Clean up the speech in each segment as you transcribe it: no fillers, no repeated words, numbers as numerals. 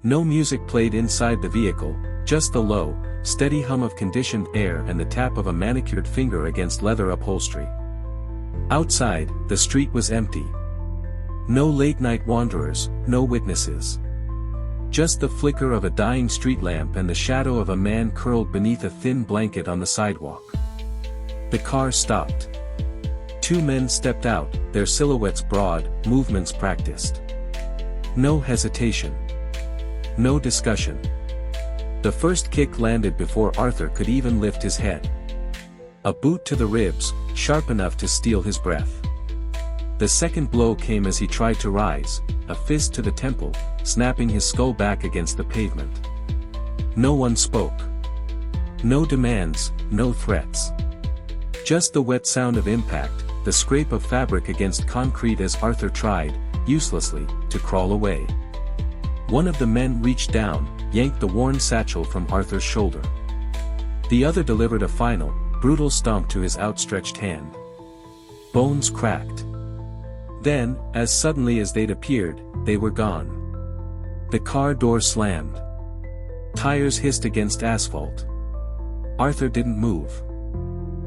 No music played inside the vehicle, just the low, steady hum of conditioned air and the tap of a manicured finger against leather upholstery. Outside, the street was empty. No late-night wanderers, no witnesses. Just the flicker of a dying street lamp and the shadow of a man curled beneath a thin blanket on the sidewalk. The car stopped. Two men stepped out, their silhouettes broad, movements practiced. No hesitation. No discussion. The first kick landed before Arthur could even lift his head. A boot to the ribs, sharp enough to steal his breath. The second blow came as he tried to rise, a fist to the temple, snapping his skull back against the pavement. No one spoke. No demands, no threats. Just the wet sound of impact, the scrape of fabric against concrete as Arthur tried, uselessly, to crawl away. One of the men reached down, yanked the worn satchel from Arthur's shoulder. The other delivered a final, brutal stomp to his outstretched hand. Bones cracked. Then, as suddenly as they'd appeared, they were gone. The car door slammed. Tires hissed against asphalt. Arthur didn't move.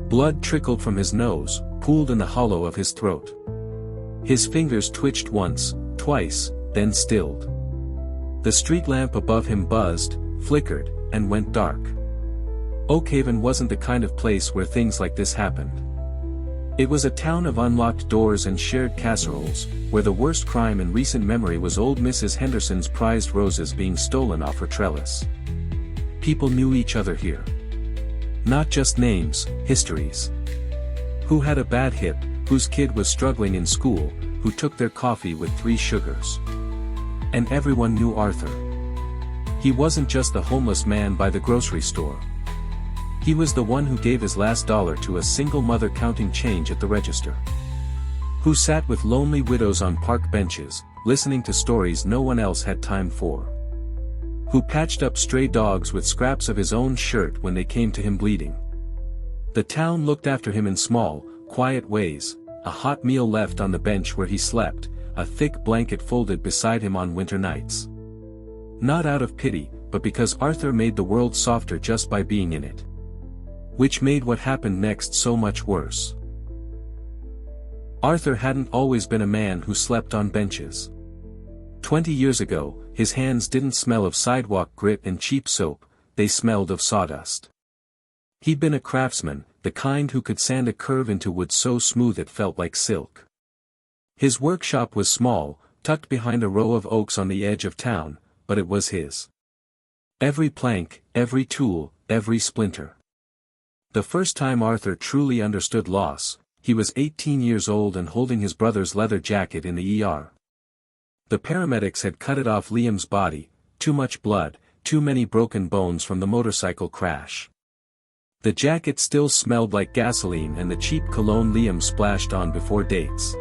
Blood trickled from his nose, pooled in the hollow of his throat. His fingers twitched once, twice, then stilled. The street lamp above him buzzed, flickered, and went dark. Oakhaven wasn't the kind of place where things like this happened. It was a town of unlocked doors and shared casseroles, where the worst crime in recent memory was old Mrs. Henderson's prized roses being stolen off her trellis. People knew each other here. Not just names, histories. Who had a bad hip, whose kid was struggling in school, who took their coffee with 3 sugars. And everyone knew Arthur. He wasn't just the homeless man by the grocery store. He was the one who gave his last dollar to a single mother counting change at the register. Who sat with lonely widows on park benches, listening to stories no one else had time for. Who patched up stray dogs with scraps of his own shirt when they came to him bleeding. The town looked after him in small, quiet ways, a hot meal left on the bench where he slept, a thick blanket folded beside him on winter nights. Not out of pity, but because Arthur made the world softer just by being in it. Which made what happened next so much worse. Arthur hadn't always been a man who slept on benches. 20 years ago, his hands didn't smell of sidewalk grit and cheap soap, they smelled of sawdust. He'd been a craftsman, the kind who could sand a curve into wood so smooth it felt like silk. His workshop was small, tucked behind a row of oaks on the edge of town, but it was his. Every plank, every tool, every splinter. The first time Arthur truly understood loss, he was 18 years old and holding his brother's leather jacket in the ER. The paramedics had cut it off Liam's body, too much blood, too many broken bones from the motorcycle crash. The jacket still smelled like gasoline and the cheap cologne Liam splashed on before dates.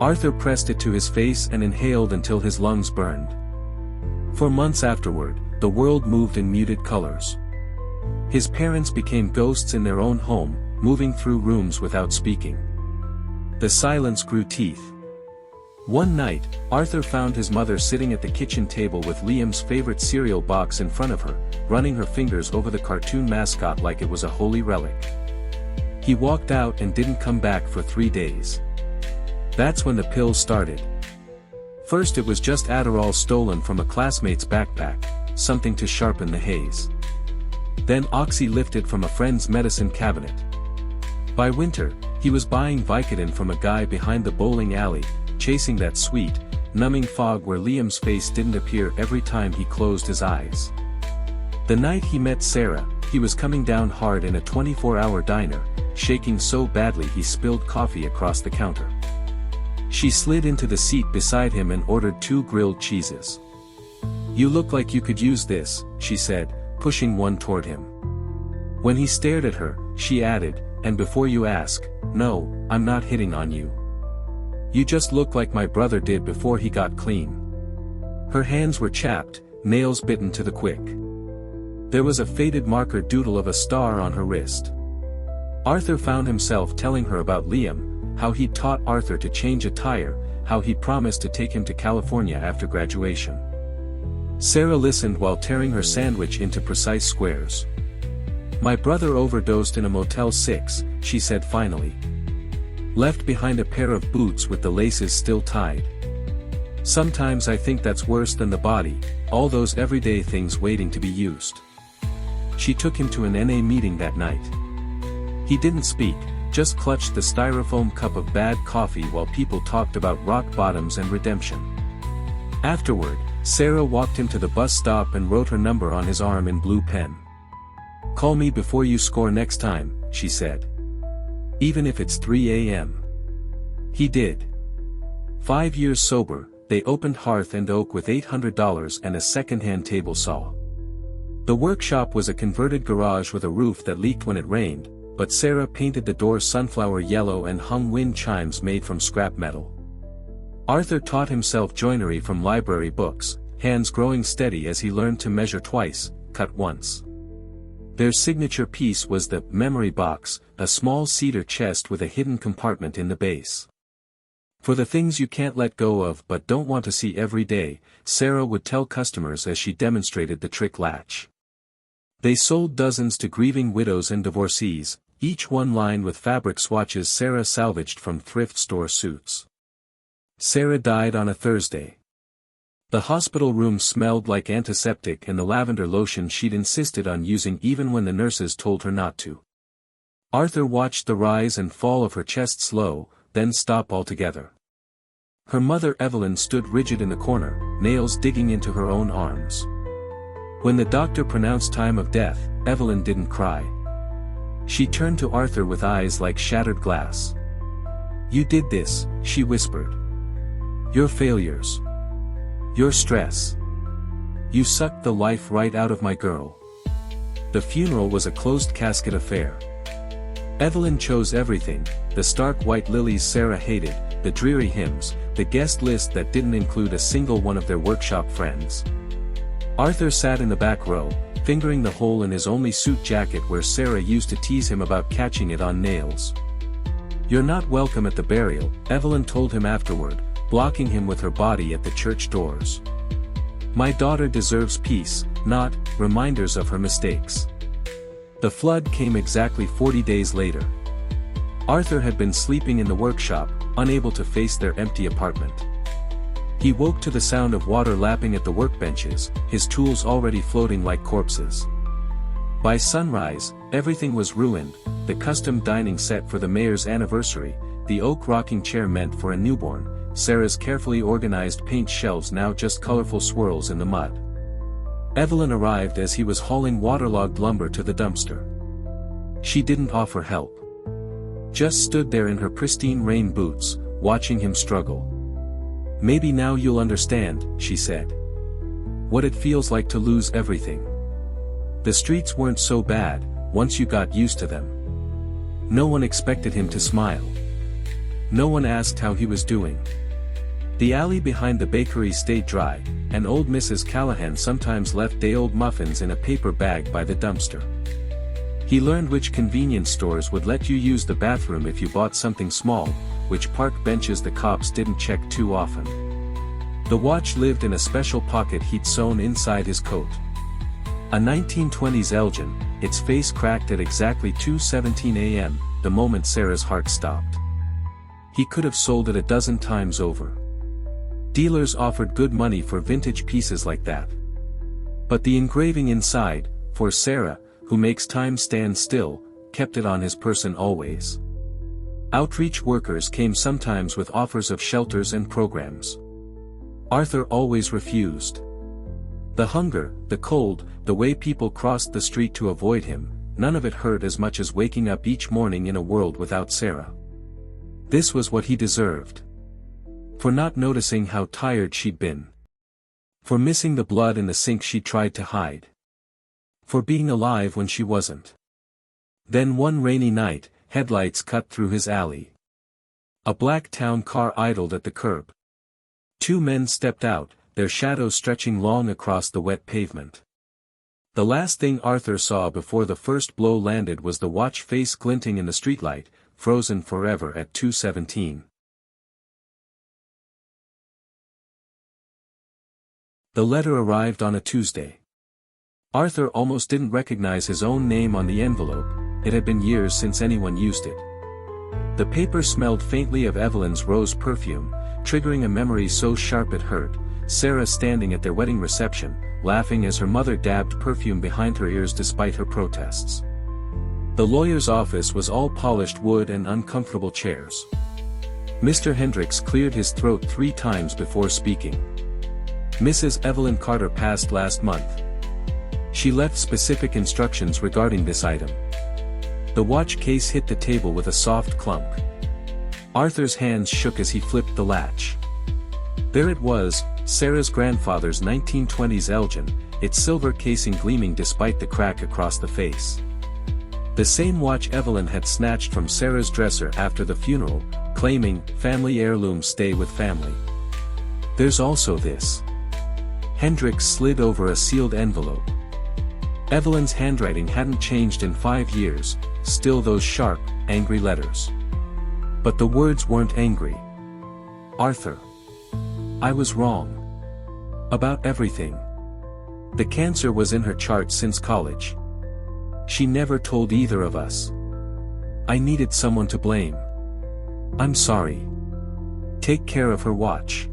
Arthur pressed it to his face and inhaled until his lungs burned. For months afterward, the world moved in muted colors. His parents became ghosts in their own home, moving through rooms without speaking. The silence grew teeth. One night, Arthur found his mother sitting at the kitchen table with Liam's favorite cereal box in front of her, running her fingers over the cartoon mascot like it was a holy relic. He walked out and didn't come back for 3 days. That's when the pills started. First it was just Adderall stolen from a classmate's backpack, something to sharpen the haze. Then Oxy lifted from a friend's medicine cabinet. By winter, he was buying Vicodin from a guy behind the bowling alley, chasing that sweet, numbing fog where Liam's face didn't appear every time he closed his eyes. The night he met Sarah, he was coming down hard in a 24-hour diner, shaking so badly he spilled coffee across the counter. She slid into the seat beside him and ordered 2 grilled cheeses. "You look like you could use this," she said, pushing one toward him. When he stared at her, she added, "And before you ask, no, I'm not hitting on you. You just look like my brother did before he got clean." Her hands were chapped, nails bitten to the quick. There was a faded marker doodle of a star on her wrist. Arthur found himself telling her about Liam, how he'd taught Arthur to change a tire, how he promised to take him to California after graduation. Sarah listened while tearing her sandwich into precise squares. "My brother overdosed in a Motel 6, she said finally. "Left behind a pair of boots with the laces still tied. Sometimes I think that's worse than the body, all those everyday things waiting to be used." She took him to an NA meeting that night. He didn't speak, just clutched the styrofoam cup of bad coffee while people talked about rock bottoms and redemption. Afterward, Sarah walked him to the bus stop and wrote her number on his arm in blue pen. "Call me before you score next time," she said. "Even if it's 3 a.m. He did. 5 years sober, they opened Hearth and Oak with $800 and a second-hand table saw. The workshop was a converted garage with a roof that leaked when it rained, but Sarah painted the doors sunflower yellow and hung wind chimes made from scrap metal. Arthur taught himself joinery from library books, hands growing steady as he learned to measure twice, cut once. Their signature piece was the memory box, a small cedar chest with a hidden compartment in the base. For the things you can't let go of but don't want to see every day, Sarah would tell customers as she demonstrated the trick latch. They sold dozens to grieving widows and divorcees, each one lined with fabric swatches Sarah salvaged from thrift store suits. Sarah died on a Thursday. The hospital room smelled like antiseptic and the lavender lotion she'd insisted on using even when the nurses told her not to. Arthur watched the rise and fall of her chest slow, then stop altogether. Her mother Evelyn stood rigid in the corner, nails digging into her own arms. When the doctor pronounced time of death, Evelyn didn't cry. She turned to Arthur with eyes like shattered glass. "You did this," she whispered. "Your failures. Your stress. You sucked the life right out of my girl." The funeral was a closed casket affair. Evelyn chose everything, the stark white lilies Sarah hated, the dreary hymns, the guest list that didn't include a single one of their workshop friends. Arthur sat in the back row, fingering the hole in his only suit jacket where Sarah used to tease him about catching it on nails. "You're not welcome at the burial," Evelyn told him afterward, blocking him with her body at the church doors. "My daughter deserves peace, not reminders of her mistakes." The flood came exactly 40 days later. Arthur had been sleeping in the workshop, unable to face their empty apartment. He woke to the sound of water lapping at the workbenches, his tools already floating like corpses. By sunrise, everything was ruined, the custom dining set for the mayor's anniversary, the oak rocking chair meant for a newborn, Sarah's carefully organized paint shelves now just colorful swirls in the mud. Evelyn arrived as he was hauling waterlogged lumber to the dumpster. She didn't offer help. Just stood there in her pristine rain boots, watching him struggle. "Maybe now you'll understand," she said. "What it feels like to lose everything. The streets weren't so bad, once you got used to them." No one expected him to smile. No one asked how he was doing. The alley behind the bakery stayed dry, and old Mrs. Callahan sometimes left day-old muffins in a paper bag by the dumpster. He learned which convenience stores would let you use the bathroom if you bought something small, which park benches the cops didn't check too often. The watch lived in a special pocket he'd sewn inside his coat. A 1920s Elgin, its face cracked at exactly 2:17 a.m., the moment Sarah's heart stopped. He could have sold it a dozen times over. Dealers offered good money for vintage pieces like that. But the engraving inside, for Sarah, who makes time stand still, kept it on his person always. Outreach workers came sometimes with offers of shelters and programs. Arthur always refused. The hunger, the cold, the way people crossed the street to avoid him, none of it hurt as much as waking up each morning in a world without Sarah. This was what he deserved. For not noticing how tired she'd been. For missing the blood in the sink she tried to hide. For being alive when she wasn't. Then one rainy night, headlights cut through his alley. A black town car idled at the curb. Two men stepped out, their shadows stretching long across the wet pavement. The last thing Arthur saw before the first blow landed was the watch face glinting in the streetlight, frozen forever at 2:17. The letter arrived on a Tuesday. Arthur almost didn't recognize his own name on the envelope, it had been years since anyone used it. The paper smelled faintly of Evelyn's rose perfume, triggering a memory so sharp it hurt. Sarah standing at their wedding reception, laughing as her mother dabbed perfume behind her ears despite her protests. The lawyer's office was all polished wood and uncomfortable chairs. Mr. Hendricks cleared his throat 3 times before speaking. Mrs. Evelyn Carter passed last month. She left specific instructions regarding this item. The watch case hit the table with a soft clunk. Arthur's hands shook as he flipped the latch. There it was, Sarah's grandfather's 1920s Elgin, its silver casing gleaming despite the crack across the face. The same watch Evelyn had snatched from Sarah's dresser after the funeral, claiming, "Family heirlooms stay with family." "There's also this." Hendricks slid over a sealed envelope. Evelyn's handwriting hadn't changed in 5 years, still those sharp, angry letters. But the words weren't angry. "Arthur. I was wrong. About everything. The cancer was in her chart since college. She never told either of us. I needed someone to blame. I'm sorry. Take care of her watch."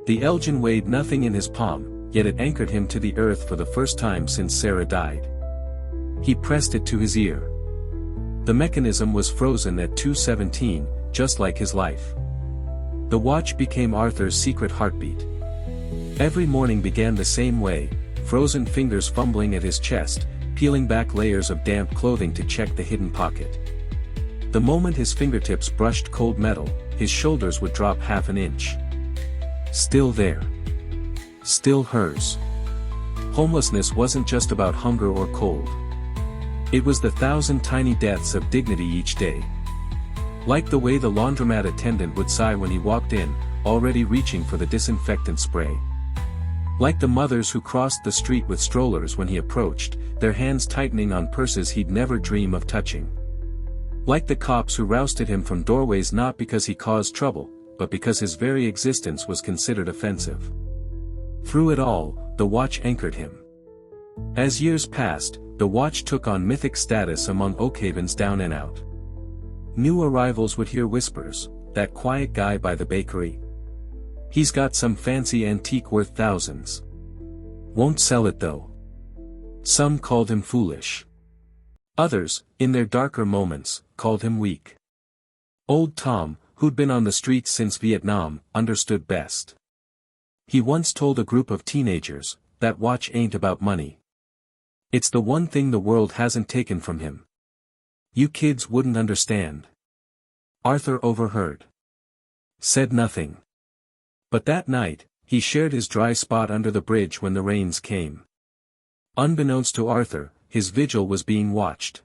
The Elgin weighed nothing in his palm, yet it anchored him to the earth for the first time since Sarah died. He pressed it to his ear. The mechanism was frozen at 2:17, just like his life. The watch became Arthur's secret heartbeat. Every morning began the same way, frozen fingers fumbling at his chest, peeling back layers of damp clothing to check the hidden pocket. The moment his fingertips brushed cold metal, his shoulders would drop half an inch. Still there. Still hers. Homelessness wasn't just about hunger or cold. It was the 1,000 tiny deaths of dignity each day. Like the way the laundromat attendant would sigh when he walked in, already reaching for the disinfectant spray. Like the mothers who crossed the street with strollers when he approached, their hands tightening on purses he'd never dream of touching. Like the cops who rousted him from doorways not because he caused trouble, but because his very existence was considered offensive. Through it all, the watch anchored him. As years passed, the watch took on mythic status among Oakhaven's down and out. New arrivals would hear whispers, "That quiet guy by the bakery. He's got some fancy antique worth thousands. Won't sell it though." Some called him foolish. Others, in their darker moments, called him weak. Old Tom, who'd been on the streets since Vietnam, understood best. He once told a group of teenagers, "That watch ain't about money. It's the one thing the world hasn't taken from him. You kids wouldn't understand." Arthur overheard. Said nothing. But that night, he shared his dry spot under the bridge when the rains came. Unbeknownst to Arthur, his vigil was being watched.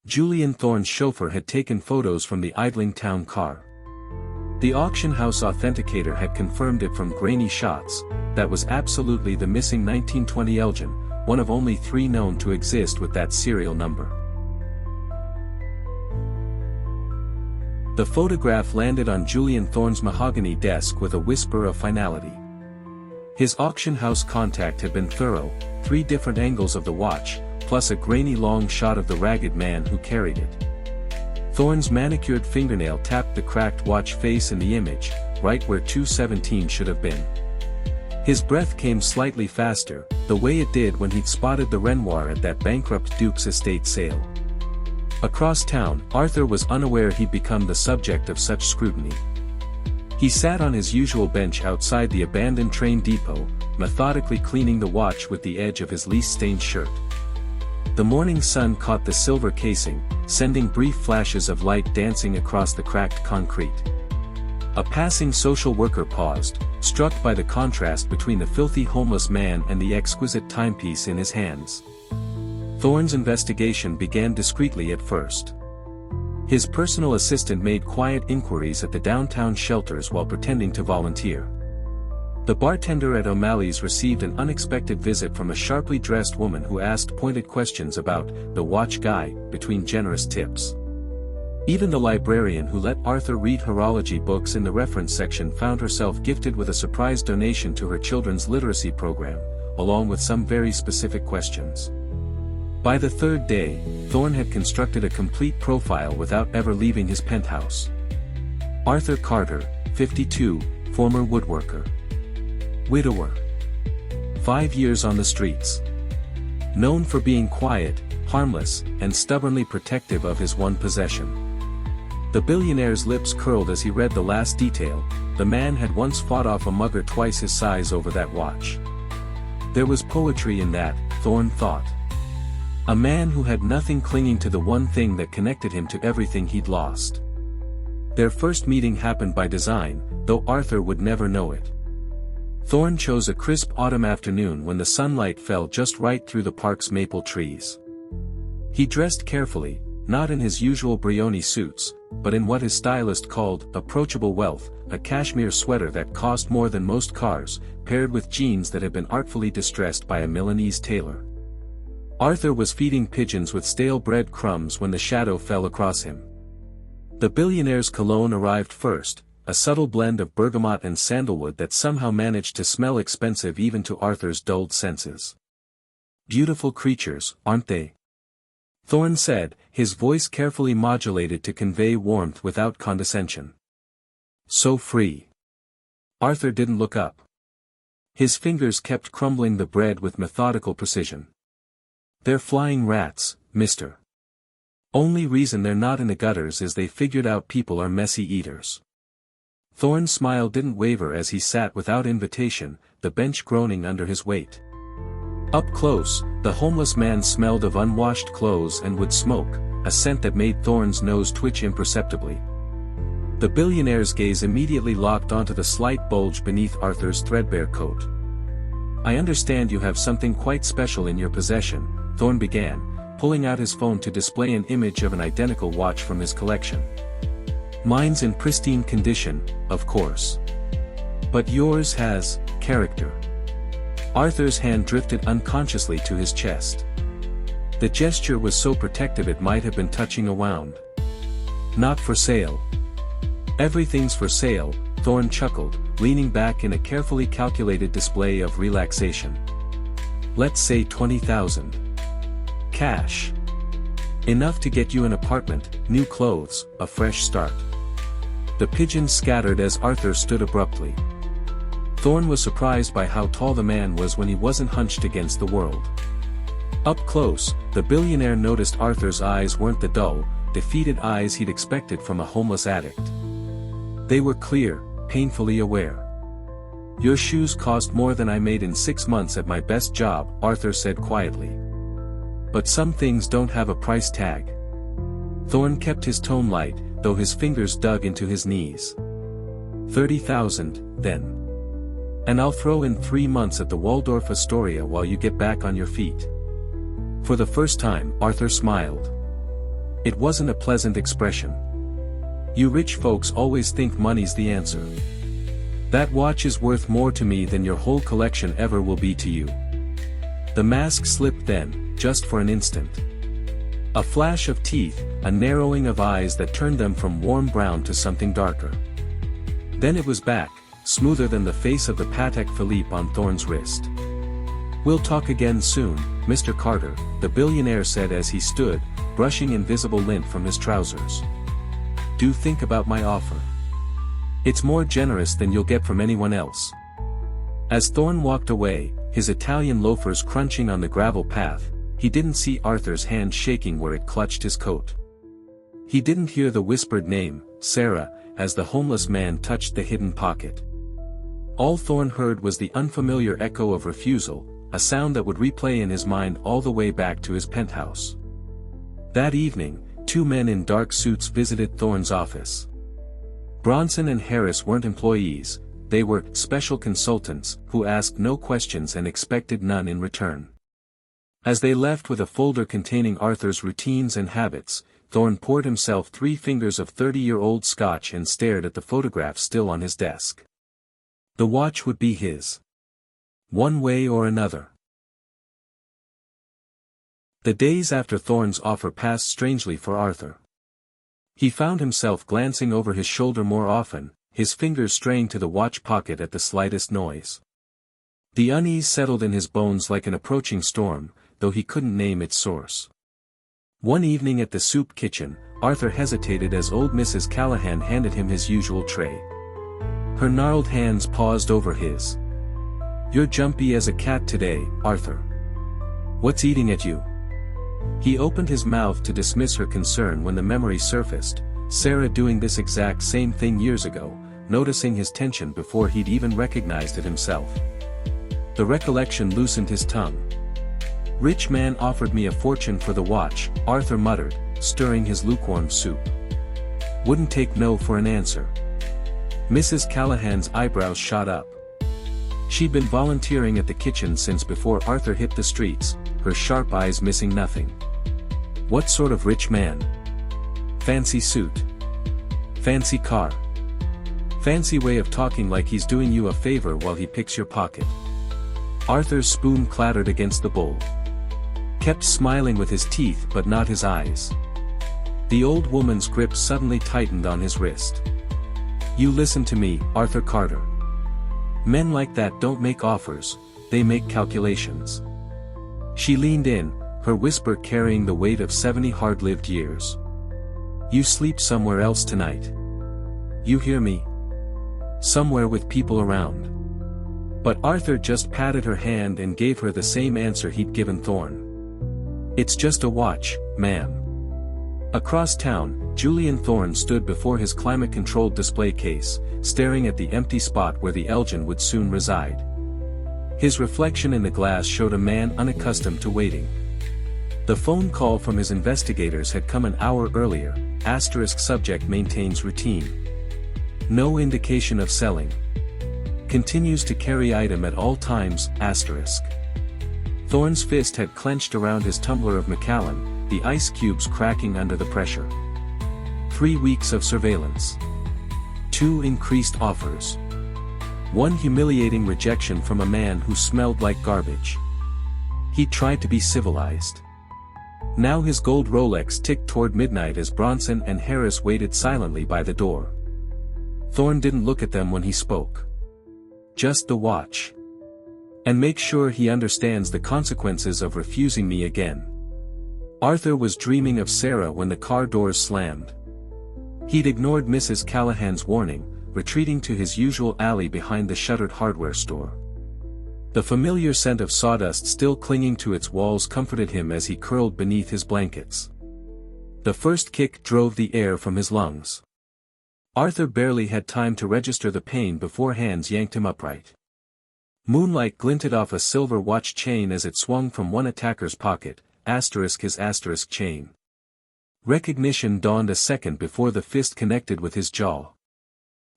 Julian Thorne's chauffeur had taken photos from the idling town car. The auction house authenticator had confirmed it from grainy shots. That was absolutely the missing 1920 Elgin, one of only 3 known to exist with that serial number. The photograph landed on Julian Thorne's mahogany desk with a whisper of finality. His auction house contact had been thorough, 3 different angles of the watch, plus a grainy long shot of the ragged man who carried it. Thorne's manicured fingernail tapped the cracked watch face in the image, right where 2:17 should have been. His breath came slightly faster, the way it did when he'd spotted the Renoir at that bankrupt Duke's estate sale. Across town, Arthur was unaware he'd become the subject of such scrutiny. He sat on his usual bench outside the abandoned train depot, methodically cleaning the watch with the edge of his lease-stained shirt. The morning sun caught the silver casing, sending brief flashes of light dancing across the cracked concrete. A passing social worker paused, struck by the contrast between the filthy homeless man and the exquisite timepiece in his hands. Thorne's investigation began discreetly at first. His personal assistant made quiet inquiries at the downtown shelters while pretending to volunteer. The bartender at O'Malley's received an unexpected visit from a sharply dressed woman who asked pointed questions about the watch guy, between generous tips. Even the librarian who let Arthur read horology books in the reference section found herself gifted with a surprise donation to her children's literacy program, along with some very specific questions. By the third day, Thorne had constructed a complete profile without ever leaving his penthouse. Arthur Carter, 52, former woodworker. Widower. 5 years on the streets. Known for being quiet, harmless, and stubbornly protective of his one possession. The billionaire's lips curled as he read the last detail. The man had once fought off a mugger twice his size over that watch. There was poetry in that, Thorne thought. A man who had nothing clinging to the one thing that connected him to everything he'd lost. Their first meeting happened by design, though Arthur would never know it. Thorne chose a crisp autumn afternoon when the sunlight fell just right through the park's maple trees. He dressed carefully, not in his usual Brioni suits, but in what his stylist called approachable wealth, a cashmere sweater that cost more than most cars, paired with jeans that had been artfully distressed by a Milanese tailor. Arthur was feeding pigeons with stale bread crumbs when the shadow fell across him. The billionaire's cologne arrived first, a subtle blend of bergamot and sandalwood that somehow managed to smell expensive even to Arthur's dulled senses. Beautiful creatures, aren't they? Thorne said, his voice carefully modulated to convey warmth without condescension. So free. Arthur didn't look up. His fingers kept crumbling the bread with methodical precision. They're flying rats, mister. Only reason they're not in the gutters is they figured out people are messy eaters. Thorne's smile didn't waver as he sat without invitation, the bench groaning under his weight. Up close, the homeless man smelled of unwashed clothes and wood smoke, a scent that made Thorne's nose twitch imperceptibly. The billionaire's gaze immediately locked onto the slight bulge beneath Arthur's threadbare coat. I understand you have something quite special in your possession, Thorne began, pulling out his phone to display an image of an identical watch from his collection. Mine's in pristine condition, of course. But yours has character. Arthur's hand drifted unconsciously to his chest. The gesture was so protective it might have been touching a wound. Not for sale. Everything's for sale, Thorne chuckled, leaning back in a carefully calculated display of relaxation. Let's say 20,000. Cash. Enough to get you an apartment, new clothes, a fresh start. The pigeons scattered as Arthur stood abruptly. Thorne was surprised by how tall the man was when he wasn't hunched against the world. Up close, the billionaire noticed Arthur's eyes weren't the dull, defeated eyes he'd expected from a homeless addict. They were clear, painfully aware. Your shoes cost more than I made in 6 months at my best job, Arthur said quietly. But some things don't have a price tag. Thorne kept his tone light, though his fingers dug into his knees. 30,000, then. And I'll throw in 3 months at the Waldorf Astoria while you get back on your feet. For the first time, Arthur smiled. It wasn't a pleasant expression. You rich folks always think money's the answer. That watch is worth more to me than your whole collection ever will be to you. The mask slipped then, just for an instant. A flash of teeth, a narrowing of eyes that turned them from warm brown to something darker. Then it was back, smoother than the face of the Patek Philippe on Thorne's wrist. We'll talk again soon, Mr. Carter, the billionaire said as he stood, brushing invisible lint from his trousers. Do think about my offer. It's more generous than you'll get from anyone else. As Thorne walked away, his Italian loafers crunching on the gravel path, he didn't see Arthur's hand shaking where it clutched his coat. He didn't hear the whispered name, Sarah, as the homeless man touched the hidden pocket. All Thorne heard was the unfamiliar echo of refusal, a sound that would replay in his mind all the way back to his penthouse. That evening, 2 men in dark suits visited Thorne's office. Bronson and Harris weren't employees, they were special consultants, who asked no questions and expected none in return. As they left with a folder containing Arthur's routines and habits, Thorne poured himself 3 fingers of 30-year-old scotch and stared at the photograph still on his desk. The watch would be his. One way or another. The days after Thorne's offer passed strangely for Arthur. He found himself glancing over his shoulder more often, his fingers straying to the watch pocket at the slightest noise. The unease settled in his bones like an approaching storm, though he couldn't name its source. One evening at the soup kitchen, Arthur hesitated as old Mrs. Callahan handed him his usual tray. Her gnarled hands paused over his. "You're jumpy as a cat today, Arthur. What's eating at you?" He opened his mouth to dismiss her concern when the memory surfaced, Sarah doing this exact same thing years ago, noticing his tension before he'd even recognized it himself. The recollection loosened his tongue. "Rich man offered me a fortune for the watch," Arthur muttered, stirring his lukewarm soup. "Wouldn't take no for an answer." Mrs. Callahan's eyebrows shot up. She'd been volunteering at the kitchen since before Arthur hit the streets, her sharp eyes missing nothing. "What sort of rich man? Fancy suit? Fancy car? Fancy way of talking like he's doing you a favor while he picks your pocket." Arthur's spoon clattered against the bowl. Kept smiling with his teeth but not his eyes. The old woman's grip suddenly tightened on his wrist. "You listen to me, Arthur Carter. Men like that don't make offers, they make calculations." She leaned in, her whisper carrying the weight of 70 hard-lived years. "You sleep somewhere else tonight. You hear me? Somewhere with people around." But Arthur just patted her hand and gave her the same answer he'd given Thorne. "It's just a watch, ma'am." Across town, Julian Thorne stood before his climate-controlled display case, staring at the empty spot where the Elgin would soon reside. His reflection in the glass showed a man unaccustomed to waiting. The phone call from his investigators had come an hour earlier, *subject maintains routine. No indication of selling. Continues to carry item at all times, *. Thorne's fist had clenched around his tumbler of Macallan, the ice cubes cracking under the pressure. 3 weeks of surveillance. 2 increased offers. 1 humiliating rejection from a man who smelled like garbage. He tried to be civilized. Now his gold Rolex ticked toward midnight as Bronson and Harris waited silently by the door. Thorne didn't look at them when he spoke. "Just the watch. And make sure he understands the consequences of refusing me again." Arthur was dreaming of Sarah when the car doors slammed. He'd ignored Mrs. Callahan's warning, retreating to his usual alley behind the shuttered hardware store. The familiar scent of sawdust still clinging to its walls comforted him as he curled beneath his blankets. The first kick drove the air from his lungs. Arthur barely had time to register the pain before hands yanked him upright. Moonlight glinted off a silver watch chain as it swung from one attacker's pocket, *his chain. Recognition dawned a second before the fist connected with his jaw.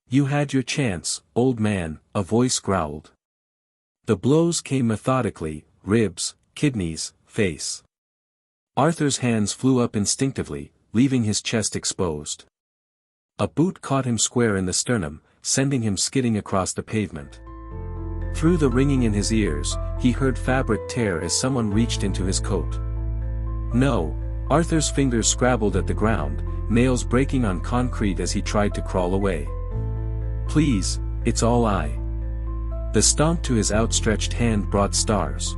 "You had your chance, old man," a voice growled. The blows came methodically, ribs, kidneys, face. Arthur's hands flew up instinctively, leaving his chest exposed. A boot caught him square in the sternum, sending him skidding across the pavement. Through the ringing in his ears, he heard fabric tear as someone reached into his coat. "No," Arthur's fingers scrabbled at the ground, nails breaking on concrete as he tried to crawl away. "Please, it's all I." The stomp to his outstretched hand brought stars.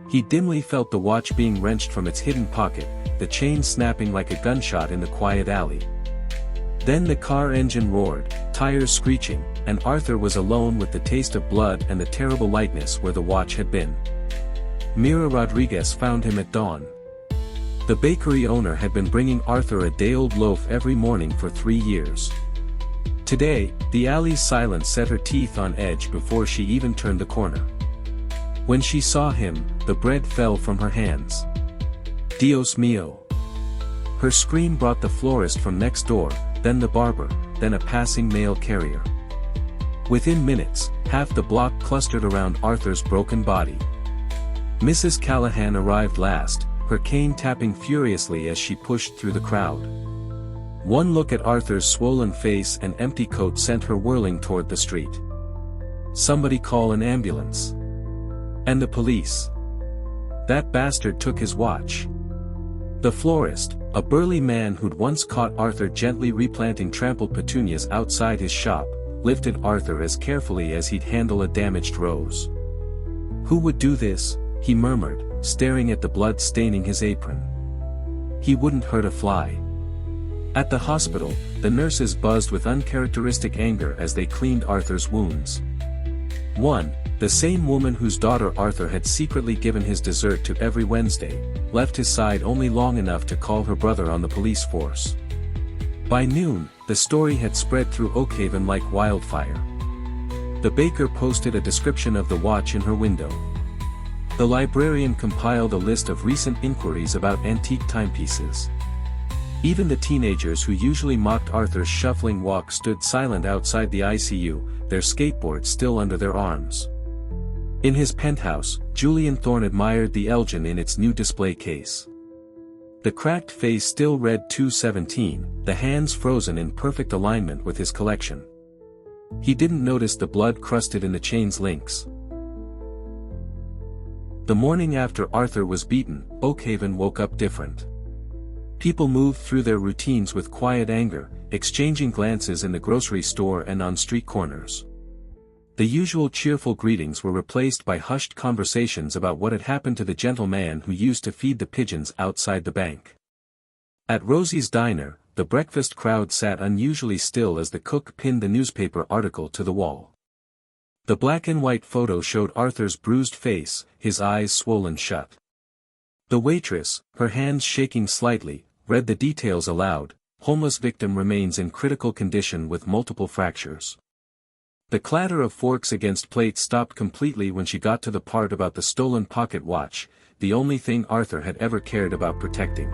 He dimly felt the watch being wrenched from its hidden pocket, the chain snapping like a gunshot in the quiet alley. Then the car engine roared, tires screeching, and Arthur was alone with the taste of blood and the terrible lightness where the watch had been. Mira Rodriguez found him at dawn. The bakery owner had been bringing Arthur a day-old loaf every morning for 3 years. Today, the alley's silence set her teeth on edge before she even turned the corner. When she saw him, the bread fell from her hands. "Dios mío!" Her scream brought the florist from next door, then the barber, then a passing mail carrier. Within minutes, half the block clustered around Arthur's broken body. Mrs. Callahan arrived last, her cane tapping furiously as she pushed through the crowd. One look at Arthur's swollen face and empty coat sent her whirling toward the street. "Somebody call an ambulance. And the police. That bastard took his watch." The florist, a burly man who'd once caught Arthur gently replanting trampled petunias outside his shop, lifted Arthur as carefully as he'd handle a damaged rose. "Who would do this?" he murmured, staring at the blood staining his apron. "He wouldn't hurt a fly." At the hospital, the nurses buzzed with uncharacteristic anger as they cleaned Arthur's wounds. One, the same woman whose daughter Arthur had secretly given his dessert to every Wednesday, left his side only long enough to call her brother on the police force. By noon, the story had spread through Oakhaven like wildfire. The baker posted a description of the watch in her window. The librarian compiled a list of recent inquiries about antique timepieces. Even the teenagers who usually mocked Arthur's shuffling walk stood silent outside the ICU, their skateboards still under their arms. In his penthouse, Julian Thorne admired the Elgin in its new display case. The cracked face still read 217, the hands frozen in perfect alignment with his collection. He didn't notice the blood crusted in the chain's links. The morning after Arthur was beaten, Oakhaven woke up different. People moved through their routines with quiet anger, exchanging glances in the grocery store and on street corners. The usual cheerful greetings were replaced by hushed conversations about what had happened to the gentleman who used to feed the pigeons outside the bank. At Rosie's diner, the breakfast crowd sat unusually still as the cook pinned the newspaper article to the wall. The black and white photo showed Arthur's bruised face, his eyes swollen shut. The waitress, her hands shaking slightly, read the details aloud. Homeless victim remains in critical condition with multiple fractures. The clatter of forks against plates stopped completely when she got to the part about the stolen pocket watch, the only thing Arthur had ever cared about protecting.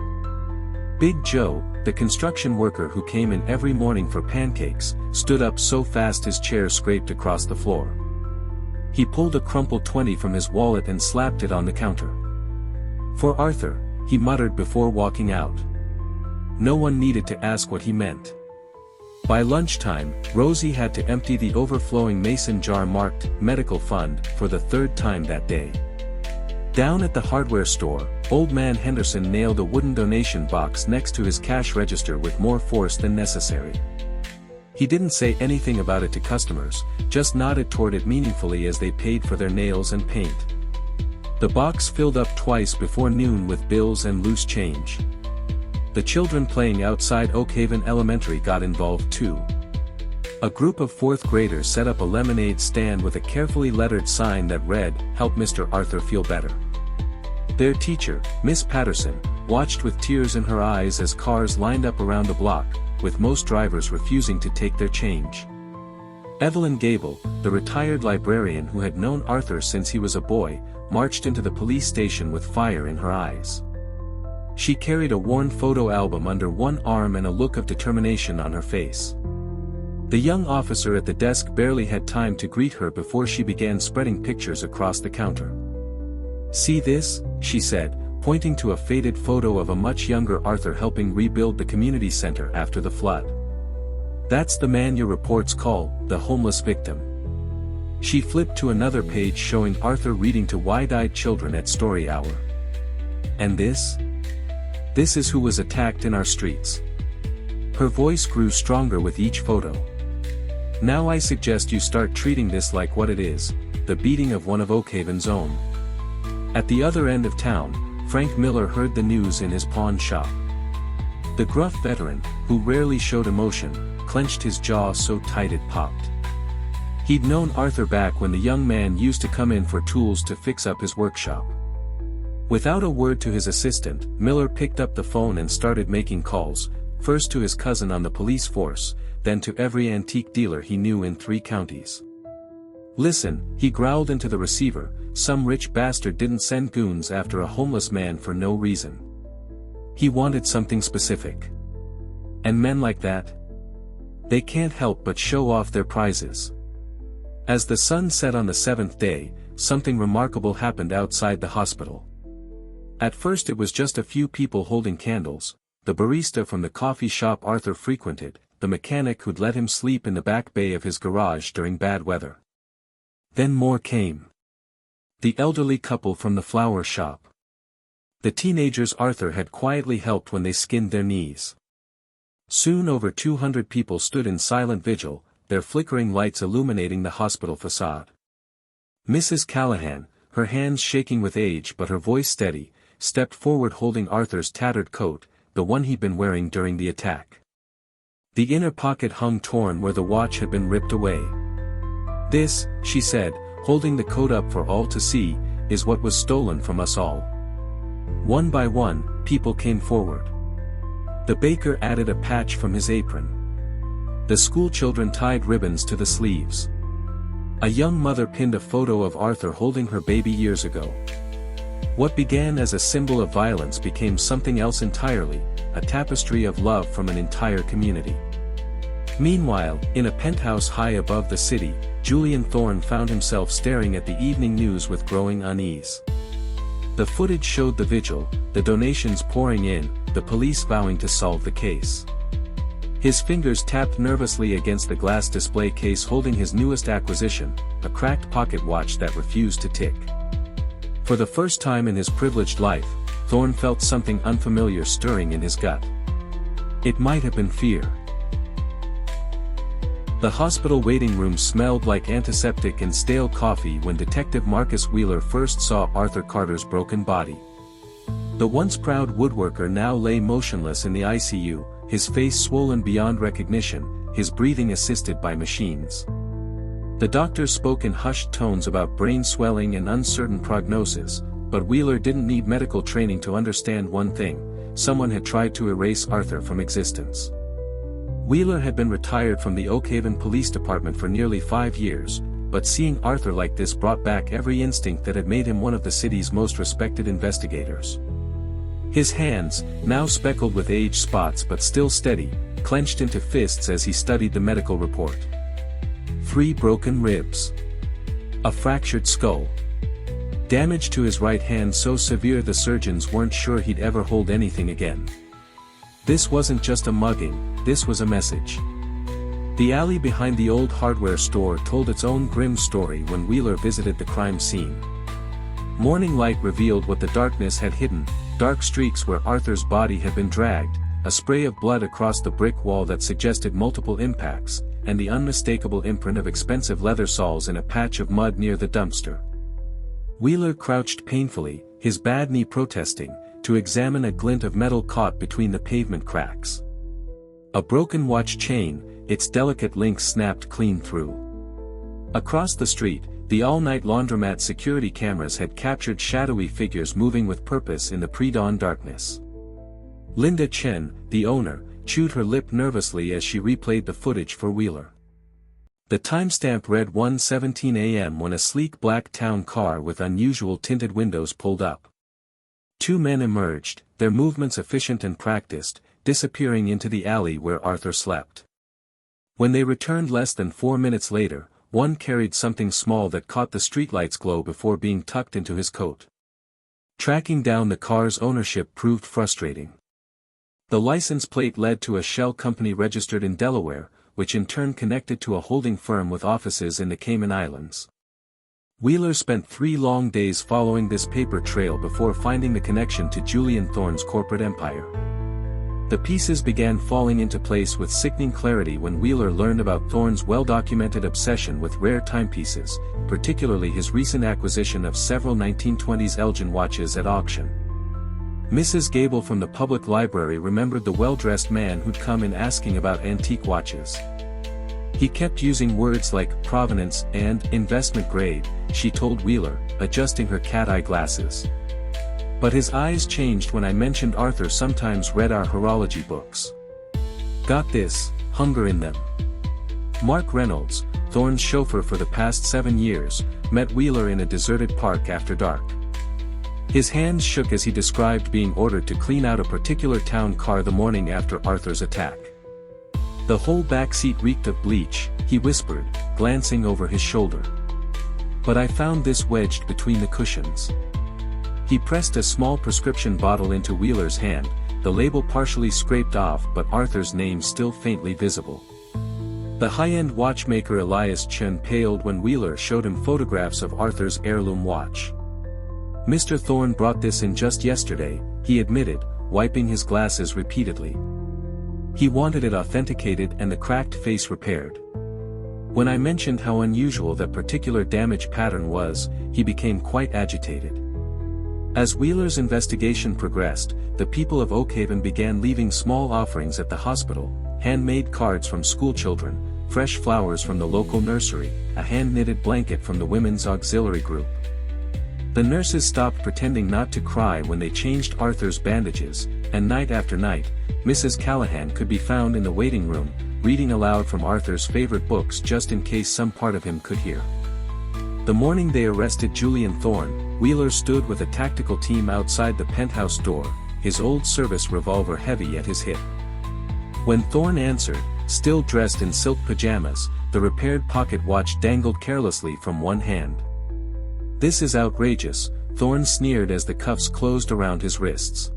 Big Joe, the construction worker who came in every morning for pancakes, stood up so fast his chair scraped across the floor. He pulled a crumpled 20 from his wallet and slapped it on the counter. "For Arthur," he muttered before walking out. No one needed to ask what he meant. By lunchtime, Rosie had to empty the overflowing mason jar marked medical fund for the third time that day. Down at the hardware store, Old Man Henderson nailed a wooden donation box next to his cash register with more force than necessary. He didn't say anything about it to customers, just nodded toward it meaningfully as they paid for their nails and paint. The box filled up twice before noon with bills and loose change. The children playing outside Oakhaven Elementary got involved too. A group of fourth graders set up a lemonade stand with a carefully lettered sign that read, "Help Mr. Arthur feel better." Their teacher, Miss Patterson, watched with tears in her eyes as cars lined up around the block, with most drivers refusing to take their change. Evelyn Gable, the retired librarian who had known Arthur since he was a boy, marched into the police station with fire in her eyes. She carried a worn photo album under one arm and a look of determination on her face. The young officer at the desk barely had time to greet her before she began spreading pictures across the counter. "See this?" she said, pointing to a faded photo of a much younger Arthur helping rebuild the community center after the flood. "That's the man your reports call the homeless victim." She flipped to another page showing Arthur reading to wide-eyed children at story hour. "And this? This is who was attacked in our streets." Her voice grew stronger with each photo. "Now I suggest you start treating this like what it is, the beating of one of Oakhaven's own." At the other end of town, Frank Miller heard the news in his pawn shop. The gruff veteran, who rarely showed emotion, clenched his jaw so tight it popped. He'd known Arthur back when the young man used to come in for tools to fix up his workshop. Without a word to his assistant, Miller picked up the phone and started making calls, first to his cousin on the police force, then to every antique dealer he knew in 3 counties. "Listen," he growled into the receiver, "some rich bastard didn't send goons after a homeless man for no reason. He wanted something specific. And men like that? They can't help but show off their prizes." As the sun set on the 7th day, something remarkable happened outside the hospital. At first it was just a few people holding candles, the barista from the coffee shop Arthur frequented, the mechanic who'd let him sleep in the back bay of his garage during bad weather. Then more came. The elderly couple from the flower shop. The teenagers Arthur had quietly helped when they skinned their knees. Soon over 200 people stood in silent vigil, their flickering lights illuminating the hospital facade. Mrs. Callahan, her hands shaking with age but her voice steady, stepped forward holding Arthur's tattered coat, the one he'd been wearing during the attack. The inner pocket hung torn where the watch had been ripped away. "This," she said, holding the coat up for all to see, "is what was stolen from us all." One by one, people came forward. The baker added a patch from his apron. The schoolchildren tied ribbons to the sleeves. A young mother pinned a photo of Arthur holding her baby years ago. What began as a symbol of violence became something else entirely, a tapestry of love from an entire community. Meanwhile, in a penthouse high above the city, Julian Thorne found himself staring at the evening news with growing unease. The footage showed the vigil, the donations pouring in, the police vowing to solve the case. His fingers tapped nervously against the glass display case holding his newest acquisition, a cracked pocket watch that refused to tick. For the first time in his privileged life, Thorne felt something unfamiliar stirring in his gut. It might have been fear. The hospital waiting room smelled like antiseptic and stale coffee when Detective Marcus Wheeler first saw Arthur Carter's broken body. The once proud woodworker now lay motionless in the ICU, his face swollen beyond recognition, his breathing assisted by machines. The doctors spoke in hushed tones about brain swelling and uncertain prognosis, but Wheeler didn't need medical training to understand one thing: someone had tried to erase Arthur from existence. Wheeler had been retired from the Oakhaven Police Department for nearly 5 years, but seeing Arthur like this brought back every instinct that had made him one of the city's most respected investigators. His hands, now speckled with age spots but still steady, clenched into fists as he studied the medical report. 3 broken ribs. A fractured skull. Damage to his right hand so severe the surgeons weren't sure he'd ever hold anything again. This wasn't just a mugging, this was a message. The alley behind the old hardware store told its own grim story when Wheeler visited the crime scene. Morning light revealed what the darkness had hidden: dark streaks where Arthur's body had been dragged, a spray of blood across the brick wall that suggested multiple impacts, and the unmistakable imprint of expensive leather soles in a patch of mud near the dumpster. Wheeler crouched painfully, his bad knee protesting, to examine a glint of metal caught between the pavement cracks. A broken watch chain, its delicate links snapped clean through. Across the street, the all-night laundromat security cameras had captured shadowy figures moving with purpose in the pre-dawn darkness. Linda Chen, the owner, chewed her lip nervously as she replayed the footage for Wheeler. The timestamp read 1:17 a.m. when a sleek black town car with unusual tinted windows pulled up. 2 men emerged, their movements efficient and practiced, disappearing into the alley where Arthur slept. When they returned less than 4 minutes later, one carried something small that caught the streetlight's glow before being tucked into his coat. Tracking down the car's ownership proved frustrating. The license plate led to a shell company registered in Delaware, which in turn connected to a holding firm with offices in the Cayman Islands. Wheeler spent 3 long days following this paper trail before finding the connection to Julian Thorne's corporate empire. The pieces began falling into place with sickening clarity when Wheeler learned about Thorne's well-documented obsession with rare timepieces, particularly his recent acquisition of several 1920s Elgin watches at auction. Mrs. Gable from the public library remembered the well-dressed man who'd come in asking about antique watches. He kept using words like provenance and investment grade, she told Wheeler, adjusting her cat-eye glasses. But his eyes changed when I mentioned Arthur sometimes read our horology books. Got this, hunger in them. Mark Reynolds, Thorne's chauffeur for the past 7 years, met Wheeler in a deserted park after dark. His hands shook as he described being ordered to clean out a particular town car the morning after Arthur's attack. The whole back seat reeked of bleach, he whispered, glancing over his shoulder. But I found this wedged between the cushions. He pressed a small prescription bottle into Wheeler's hand, the label partially scraped off but Arthur's name still faintly visible. The high-end watchmaker Elias Chen paled when Wheeler showed him photographs of Arthur's heirloom watch. Mr. Thorne brought this in just yesterday, he admitted, wiping his glasses repeatedly. He wanted it authenticated and the cracked face repaired. When I mentioned how unusual that particular damage pattern was, he became quite agitated. As Wheeler's investigation progressed, the people of Oakhaven began leaving small offerings at the hospital, handmade cards from schoolchildren, fresh flowers from the local nursery, a hand-knitted blanket from the women's auxiliary group. The nurses stopped pretending not to cry when they changed Arthur's bandages, and night after night, Mrs. Callahan could be found in the waiting room, reading aloud from Arthur's favorite books just in case some part of him could hear. The morning they arrested Julian Thorne, Wheeler stood with a tactical team outside the penthouse door, his old service revolver heavy at his hip. When Thorne answered, still dressed in silk pajamas, the repaired pocket watch dangled carelessly from one hand. "This is outrageous," Thorne sneered as the cuffs closed around his wrists.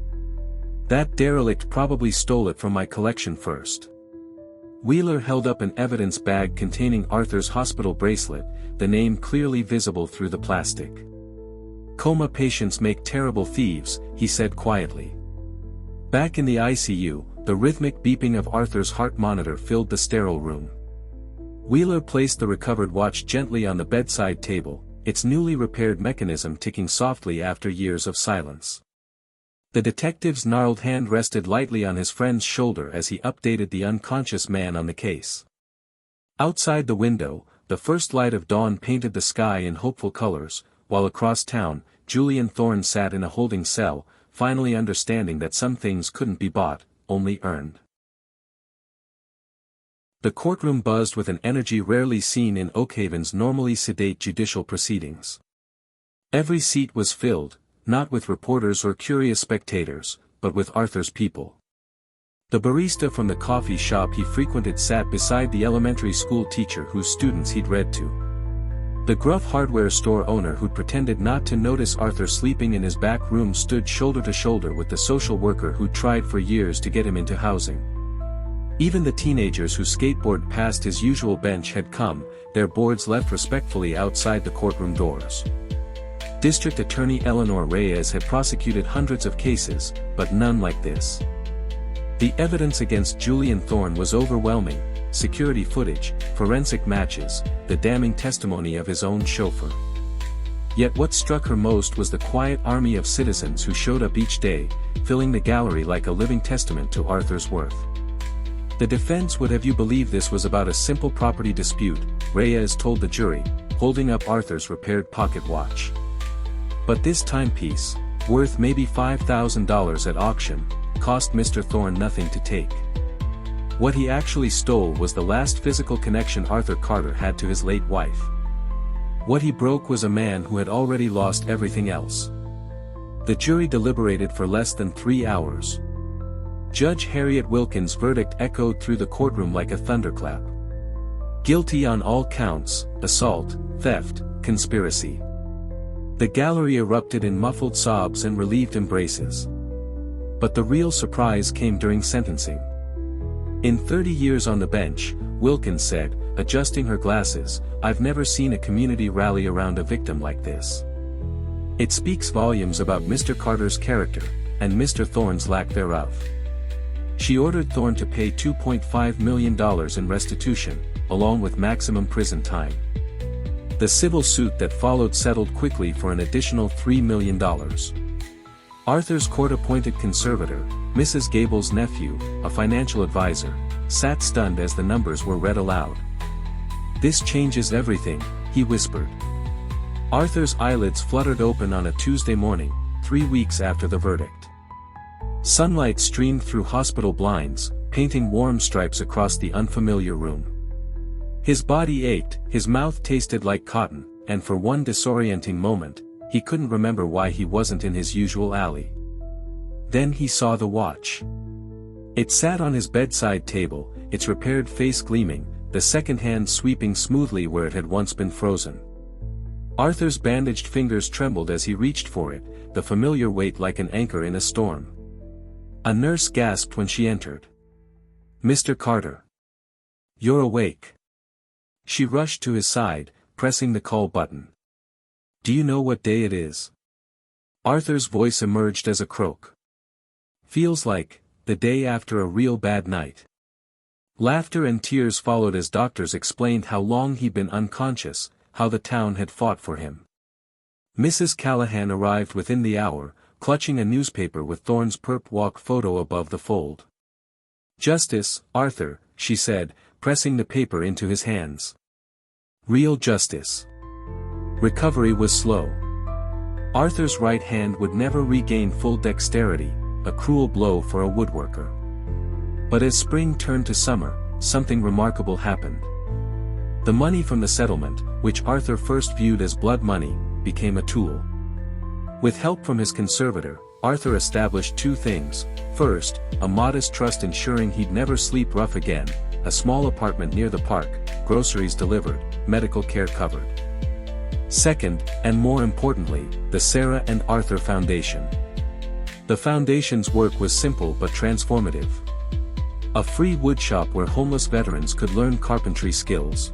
"That derelict probably stole it from my collection first." Wheeler held up an evidence bag containing Arthur's hospital bracelet, the name clearly visible through the plastic. "Coma patients make terrible thieves," he said quietly. Back in the ICU, the rhythmic beeping of Arthur's heart monitor filled the sterile room. Wheeler placed the recovered watch gently on the bedside table, its newly repaired mechanism ticking softly after years of silence. The detective's gnarled hand rested lightly on his friend's shoulder as he updated the unconscious man on the case. Outside the window, the first light of dawn painted the sky in hopeful colors, while across town, Julian Thorne sat in a holding cell, finally understanding that some things couldn't be bought, only earned. The courtroom buzzed with an energy rarely seen in Oakhaven's normally sedate judicial proceedings. Every seat was filled, not with reporters or curious spectators, but with Arthur's people. The barista from the coffee shop he frequented sat beside the elementary school teacher whose students he'd read to. The gruff hardware store owner who'd pretended not to notice Arthur sleeping in his back room stood shoulder to shoulder with the social worker who'd tried for years to get him into housing. Even the teenagers who skateboarded past his usual bench had come, their boards left respectfully outside the courtroom doors. District Attorney Eleanor Reyes had prosecuted hundreds of cases, but none like this. The evidence against Julian Thorne was overwhelming: security footage, forensic matches, the damning testimony of his own chauffeur. Yet what struck her most was the quiet army of citizens who showed up each day, filling the gallery like a living testament to Arthur's worth. The defense would have you believe this was about a simple property dispute, Reyes told the jury, holding up Arthur's repaired pocket watch. But this timepiece, worth maybe $5,000 at auction, cost Mr. Thorne nothing to take. What he actually stole was the last physical connection Arthur Carter had to his late wife. What he broke was a man who had already lost everything else. The jury deliberated for less than 3 hours. Judge Harriet Wilkins' verdict echoed through the courtroom like a thunderclap. Guilty on all counts: assault, theft, conspiracy. The gallery erupted in muffled sobs and relieved embraces. But the real surprise came during sentencing. "In 30 years on the bench," Wilkins said, adjusting her glasses, "I've never seen a community rally around a victim like this. It speaks volumes about Mr. Carter's character, and Mr. Thorne's lack thereof." She ordered Thorne to pay $2.5 million in restitution, along with maximum prison time. The civil suit that followed settled quickly for an additional $3 million. Arthur's court-appointed conservator, Mrs. Gable's nephew, a financial advisor, sat stunned as the numbers were read aloud. "This changes everything," he whispered. Arthur's eyelids fluttered open on a Tuesday morning, 3 weeks after the verdict. Sunlight streamed through hospital blinds, painting warm stripes across the unfamiliar room. His body ached, his mouth tasted like cotton, and for one disorienting moment, he couldn't remember why he wasn't in his usual alley. Then he saw the watch. It sat on his bedside table, its repaired face gleaming, the second hand sweeping smoothly where it had once been frozen. Arthur's bandaged fingers trembled as he reached for it, the familiar weight like an anchor in a storm. A nurse gasped when she entered. "Mr. Carter. You're awake." She rushed to his side, pressing the call button. "Do you know what day it is?" Arthur's voice emerged as a croak. Feels like, the day after a real bad night. Laughter and tears followed as doctors explained how long he'd been unconscious, how the town had fought for him. Mrs. Callahan arrived within the hour, clutching a newspaper with Thorne's perp walk photo above the fold. "Justice, Arthur," she said, pressing the paper into his hands. "Real justice." Recovery was slow. Arthur's right hand would never regain full dexterity, a cruel blow for a woodworker. But as spring turned to summer, something remarkable happened. The money from the settlement, which Arthur first viewed as blood money, became a tool. With help from his conservator, Arthur established two things: first, a modest trust ensuring he'd never sleep rough again, a small apartment near the park, groceries delivered, medical care covered. Second, and more importantly, the Sarah and Arthur Foundation. The foundation's work was simple but transformative. A free woodshop where homeless veterans could learn carpentry skills.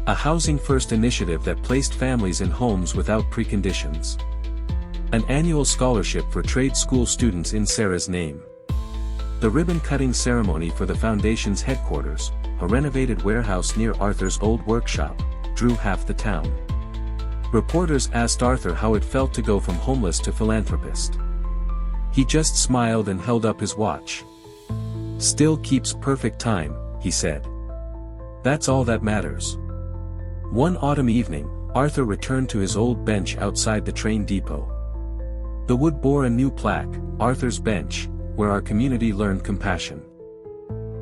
A housing-first initiative that placed families in homes without preconditions. An annual scholarship for trade school students in Sarah's name. The ribbon-cutting ceremony for the foundation's headquarters, a renovated warehouse near Arthur's old workshop, drew half the town. Reporters asked Arthur how it felt to go from homeless to philanthropist. He just smiled and held up his watch. "Still keeps perfect time," he said. "That's all that matters." One autumn evening, Arthur returned to his old bench outside the train depot. The wood bore a new plaque, "Arthur's Bench, where our community learned compassion."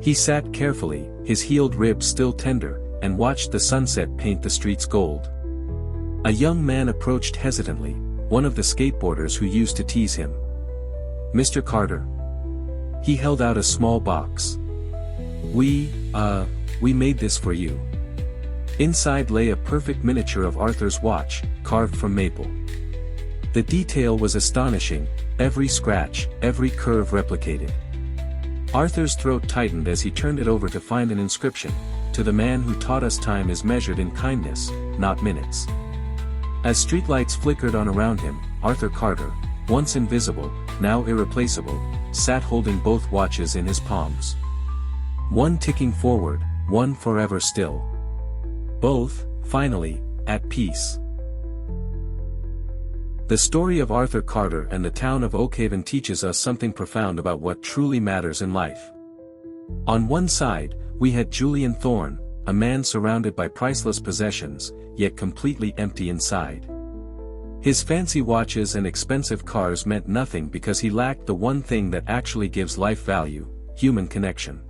He sat carefully, his healed ribs still tender, and watched the sunset paint the streets gold. A young man approached hesitantly, one of the skateboarders who used to tease him. "Mr. Carter?" He held out a small box. We made this for you." Inside lay a perfect miniature of Arthur's watch, carved from maple. The detail was astonishing, every scratch, every curve replicated. Arthur's throat tightened as he turned it over to find an inscription: "To the man who taught us time is measured in kindness, not minutes." As streetlights flickered on around him, Arthur Carter, once invisible, now irreplaceable, sat holding both watches in his palms. One ticking forward, one forever still. Both, finally, at peace. The story of Arthur Carter and the town of Oakhaven teaches us something profound about what truly matters in life. On one side, we had Julian Thorne, a man surrounded by priceless possessions, yet completely empty inside. His fancy watches and expensive cars meant nothing because he lacked the one thing that actually gives life value: human connection.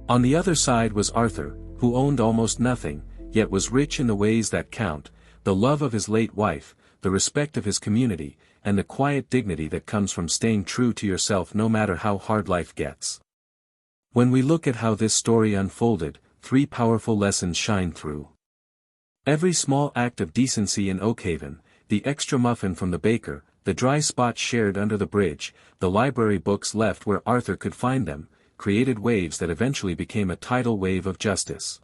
On the other side was Arthur, who owned almost nothing, yet was rich in the ways that count: the love of his late wife, the respect of his community, and the quiet dignity that comes from staying true to yourself no matter how hard life gets. When we look at how this story unfolded, three powerful lessons shine through. Every small act of decency in Oakhaven, the extra muffin from the baker, the dry spot shared under the bridge, the library books left where Arthur could find them, created waves that eventually became a tidal wave of justice.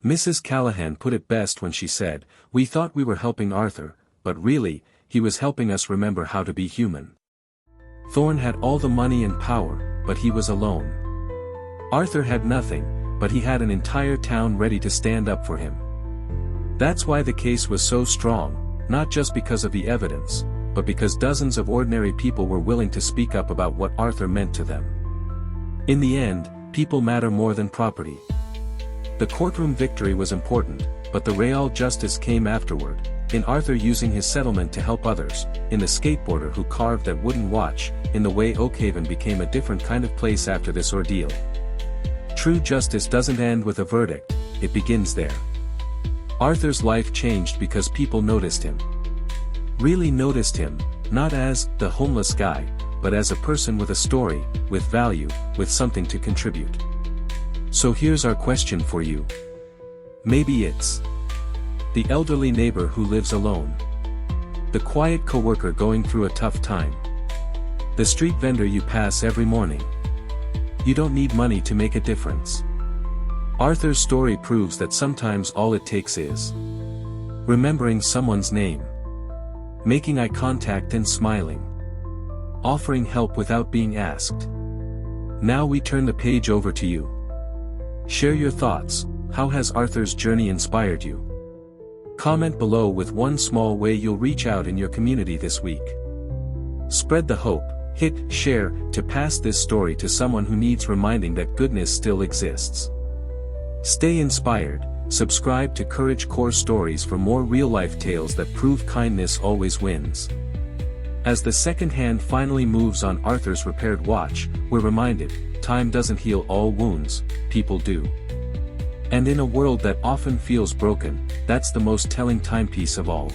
Mrs. Callahan put it best when she said, "We thought we were helping Arthur, but really, he was helping us remember how to be human." Thorne had all the money and power, but he was alone. Arthur had nothing, but he had an entire town ready to stand up for him. That's why the case was so strong, not just because of the evidence, but because dozens of ordinary people were willing to speak up about what Arthur meant to them. In the end, people matter more than property. The courtroom victory was important, but the real justice came afterward, in Arthur using his settlement to help others, in the skateboarder who carved that wooden watch, in the way Oakhaven became a different kind of place after this ordeal. True justice doesn't end with a verdict, it begins there. Arthur's life changed because people noticed him. Really noticed him, not as the homeless guy, but as a person with a story, with value, with something to contribute. So here's our question for you. Maybe it's the elderly neighbor who lives alone, the quiet coworker going through a tough time, the street vendor you pass every morning. You don't need money to make a difference. Arthur's story proves that sometimes all it takes is remembering someone's name. making eye contact and smiling, offering help without being asked. Now we turn the page over to you. Share your thoughts. How has Arthur's journey inspired you? Comment below with one small way you'll reach out in your community this week. Spread the hope, hit share to pass this story to someone who needs reminding that goodness still exists. Stay inspired, subscribe to Courage Core Stories for more real-life tales that prove kindness always wins. As the second hand finally moves on Arthur's repaired watch, we're reminded, time doesn't heal all wounds, people do. And in a world that often feels broken, that's the most telling timepiece of all.